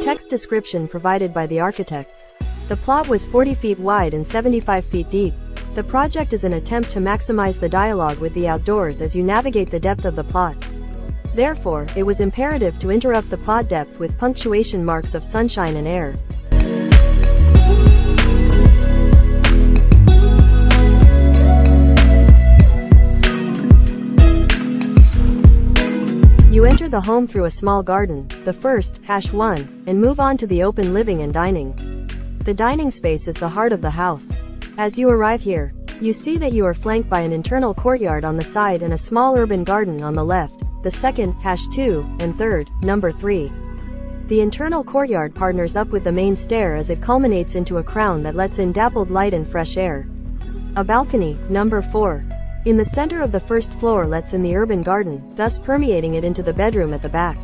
text description provided by the architects. The plot was 40 feet wide and 75 feet deep. The project is an attempt to maximize the dialogue with the outdoors as you navigate the depth of the plot. Therefore, it was imperative to interrupt the plot depth with punctuation marks of sunshine and air. You enter the home through a small garden, the first, #1, and move on to the open living and dining. The dining space is the heart of the house. As you arrive here, you see that you are flanked by an internal courtyard on the side and a small urban garden on the left, the second, #2, and third, number 3. The internal courtyard partners up with the main stair as it culminates into a crown that lets in dappled light and fresh air. A balcony, number 4. In the center of the first floor lets in the urban garden, thus permeating it into the bedroom at the back.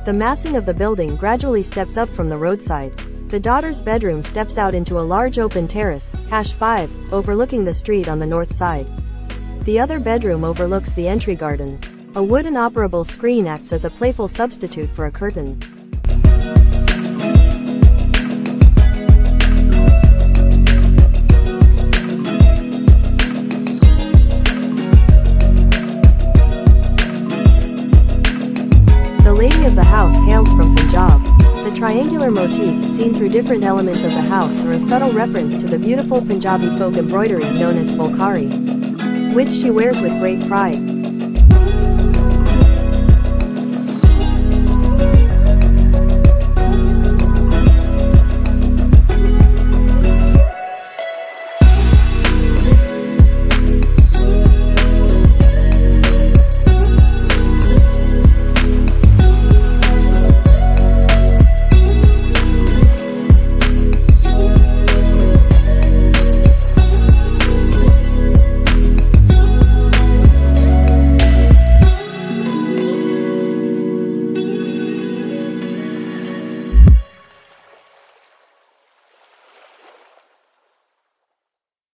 The massing of the building gradually steps up from the roadside. The daughter's bedroom steps out into a large open terrace, #5, overlooking the street on the north side. The other bedroom overlooks the entry gardens. A wooden operable screen acts as a playful substitute for a curtain. The lady of the house hails from Punjab. The triangular motifs seen through different elements of the house are a subtle reference to the beautiful Punjabi folk embroidery known as fulkari, which she wears with great pride.